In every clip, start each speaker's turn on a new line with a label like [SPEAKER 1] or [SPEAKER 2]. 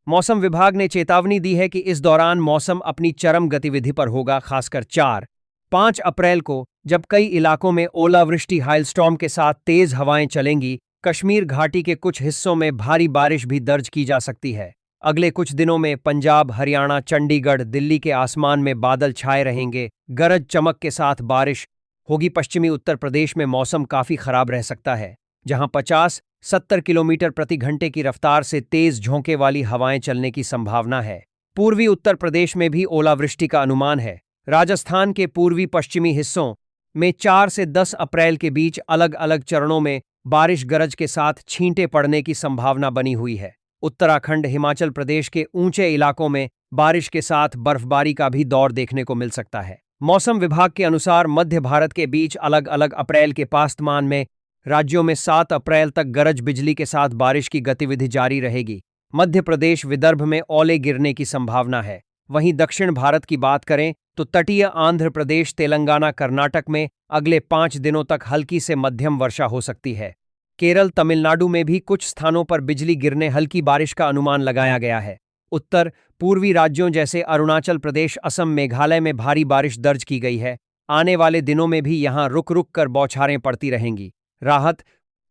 [SPEAKER 1] मौसम विभाग ने चेतावनी दी है कि इस दौरान मौसम अपनी चरम गतिविधि पर होगा, खासकर 4-5 अप्रैल को, जब कई इलाकों में ओलावृष्टि हाइलस्टॉर्म के साथ तेज हवाएं चलेंगी। कश्मीर घाटी के कुछ हिस्सों में भारी बारिश भी दर्ज की जा सकती है। अगले कुछ दिनों में पंजाब, हरियाणा, चंडीगढ़, दिल्ली के आसमान में बादल छाए रहेंगे, गरज चमक के साथ बारिश होगी। पश्चिमी उत्तर प्रदेश में मौसम काफी खराब रह सकता है, जहां 50-70 किलोमीटर प्रति घंटे की रफ्तार से तेज झोंके वाली हवाएं चलने की संभावना है। पूर्वी उत्तर प्रदेश में भी ओलावृष्टि का अनुमान है। राजस्थान के पूर्वी पश्चिमी हिस्सों में 4 से 10 अप्रैल के बीच अलग अलग चरणों में बारिश गरज के साथ छींटे पड़ने की संभावना बनी हुई है। उत्तराखंड, हिमाचल प्रदेश के ऊंचे इलाकों में बारिश के साथ बर्फबारी का भी दौर देखने को मिल सकता है। मौसम विभाग के अनुसार मध्य भारत के बीच अलग अलग अप्रैल के पास्तमान में राज्यों में 7 अप्रैल तक गरज बिजली के साथ बारिश की गतिविधि जारी रहेगी। मध्य प्रदेश, विदर्भ में ओले गिरने की संभावना है। वहीं दक्षिण भारत की बात करें तो तटीय आंध्र प्रदेश, तेलंगाना, कर्नाटक में अगले 5 दिनों तक हल्की से मध्यम वर्षा हो सकती है। केरल, तमिलनाडु में भी कुछ स्थानों पर बिजली गिरने, हल्की बारिश का अनुमान लगाया गया है। उत्तर पूर्वी राज्यों जैसे अरुणाचल प्रदेश, असम, मेघालय में भारी बारिश दर्ज की गई है। आने वाले दिनों में भी यहां रुक रुक कर बौछारें पड़ती रहेंगी। राहत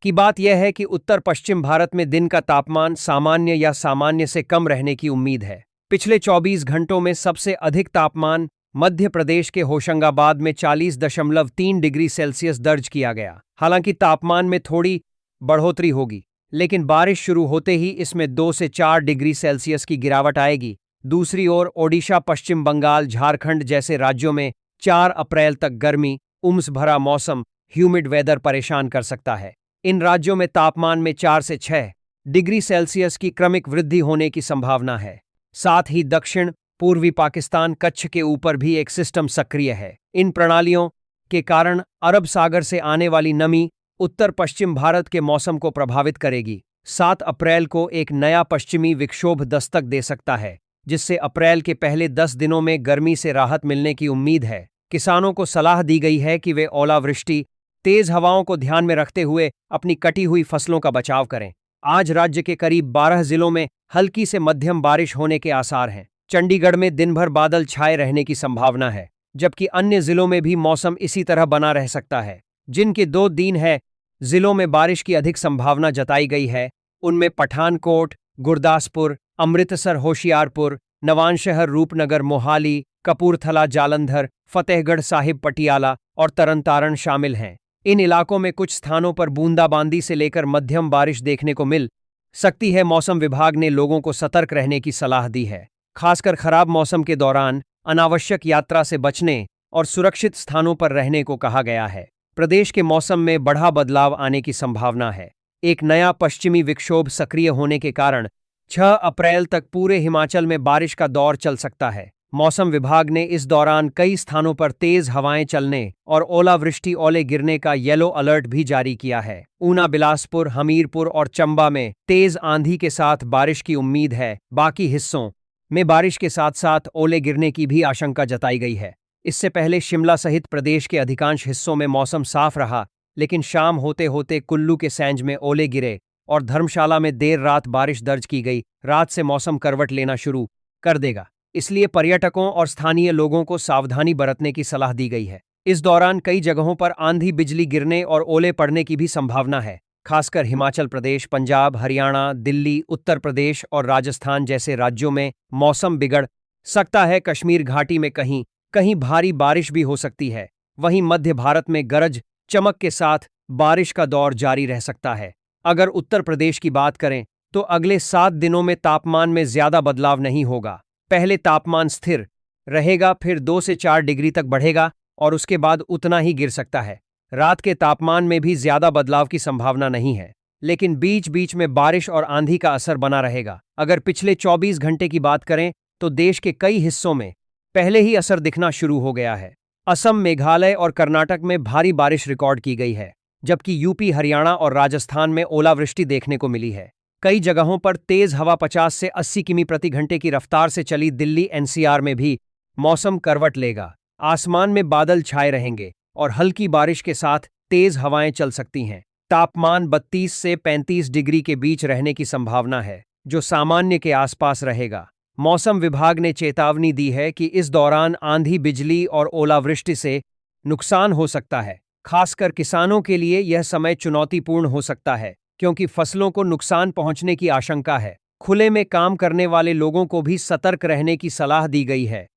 [SPEAKER 1] की बात यह है कि उत्तर पश्चिम भारत में दिन का तापमान सामान्य या सामान्य से कम रहने की उम्मीद है। पिछले 24 घंटों में सबसे अधिक तापमान मध्य प्रदेश के होशंगाबाद में 40.3 डिग्री सेल्सियस दर्ज किया गया। हालांकि तापमान में थोड़ी बढ़ोतरी होगी, लेकिन बारिश शुरू होते ही इसमें 2 से 4 डिग्री सेल्सियस की गिरावट आएगी। दूसरी ओर ओडिशा, पश्चिम बंगाल, झारखंड जैसे राज्यों में 4 अप्रैल तक गर्मी, उमस भरा मौसम, ह्यूमिड वेदर परेशान कर सकता है। इन राज्यों में तापमान में 4 से 6 डिग्री सेल्सियस की क्रमिक वृद्धि होने की संभावना है। साथ ही दक्षिण पूर्वी पाकिस्तान, कच्छ के ऊपर भी एक सिस्टम सक्रिय है। इन प्रणालियों के कारण अरब सागर से आने वाली नमी उत्तर पश्चिम भारत के मौसम को प्रभावित करेगी। 7 अप्रैल को एक नया पश्चिमी विक्षोभ दस्तक दे सकता है, जिससे अप्रैल के पहले 10 दिनों में गर्मी से राहत मिलने की उम्मीद है। किसानों को सलाह दी गई है कि वे ओलावृष्टि, तेज हवाओं को ध्यान में रखते हुए अपनी कटी हुई फसलों का बचाव करें। आज राज्य के करीब 12 जिलों में हल्की से मध्यम बारिश होने के आसार हैं। चंडीगढ़ में दिन भर बादल छाए रहने की संभावना है, जबकि अन्य जिलों में भी मौसम इसी तरह बना रह सकता है। जिनके 2 दिन है जिलों में बारिश की अधिक संभावना जताई गई है, उनमें पठानकोट, गुरदासपुर, अमृतसर, होशियारपुर, नवांशहर, रूपनगर, मोहाली, कपूरथला, जालंधर, फतेहगढ़ साहिब, पटियाला और तरनतारण शामिल हैं। इन इलाकों में कुछ स्थानों पर बूंदाबांदी से लेकर मध्यम बारिश देखने को मिल सकती है। मौसम विभाग ने लोगों को सतर्क रहने की सलाह दी है। खासकर खराब मौसम के दौरान अनावश्यक यात्रा से बचने और सुरक्षित स्थानों पर रहने को कहा गया है। प्रदेश के मौसम में बड़ा बदलाव आने की संभावना है। एक नया पश्चिमी विक्षोभ सक्रिय होने के कारण 6 अप्रैल तक पूरे हिमाचल में बारिश का दौर चल सकता है। मौसम विभाग ने इस दौरान कई स्थानों पर तेज हवाएं चलने और ओलावृष्टि, ओले गिरने का येलो अलर्ट भी जारी किया है। ऊना, बिलासपुर, हमीरपुर और चंबा में तेज आंधी के साथ बारिश की उम्मीद है। बाकी हिस्सों में बारिश के साथ साथ ओले गिरने की भी आशंका जताई गई है। इससे पहले शिमला सहित प्रदेश के अधिकांश हिस्सों में मौसम साफ रहा, लेकिन शाम होते होते कुल्लू के सैंज में ओले गिरे और धर्मशाला में देर रात बारिश दर्ज की गई। रात से मौसम करवट लेना शुरू कर देगा, इसलिए पर्यटकों और स्थानीय लोगों को सावधानी बरतने की सलाह दी गई है। इस दौरान कई जगहों पर आंधी, बिजली गिरने और ओले पड़ने की भी संभावना है। खासकर हिमाचल प्रदेश, पंजाब, हरियाणा, दिल्ली, उत्तर प्रदेश और राजस्थान जैसे राज्यों में मौसम बिगड़ सकता है। कश्मीर घाटी में कहीं कहीं भारी बारिश भी हो सकती है। वहीं मध्य भारत में गरज चमक के साथ बारिश का दौर जारी रह सकता है। अगर उत्तर प्रदेश की बात करें तो अगले 7 दिनों में तापमान में ज्यादा बदलाव नहीं होगा। पहले तापमान स्थिर रहेगा, फिर 2 से 4 डिग्री तक बढ़ेगा और उसके बाद उतना ही गिर सकता है। रात के तापमान में भी ज्यादा बदलाव की संभावना नहीं है, लेकिन बीच बीच में बारिश और आंधी का असर बना रहेगा। अगर पिछले 24 घंटे की बात करें तो देश के कई हिस्सों में पहले ही असर दिखना शुरू हो गया है। असम, मेघालय और कर्नाटक में भारी बारिश रिकॉर्ड की गई है, जबकि यूपी, हरियाणा और राजस्थान में ओलावृष्टि देखने को मिली है। कई जगहों पर तेज हवा 50 से 80 किमी प्रति घंटे की रफ्तार से चली। दिल्ली एनसीआर में भी मौसम करवट लेगा। आसमान में बादल छाए रहेंगे और हल्की बारिश के साथ तेज हवाएं चल सकती हैं। तापमान 32 से 35 डिग्री के बीच रहने की संभावना है, जो सामान्य के आसपास रहेगा। मौसम विभाग ने चेतावनी दी है कि इस दौरान आंधी, बिजली और ओलावृष्टि से नुकसान हो सकता है। खासकर किसानों के लिए यह समय चुनौतीपूर्ण हो सकता है, क्योंकि फसलों को नुकसान पहुंचने की आशंका है। खुले में काम करने वाले लोगों को भी सतर्क रहने की सलाह दी गई है।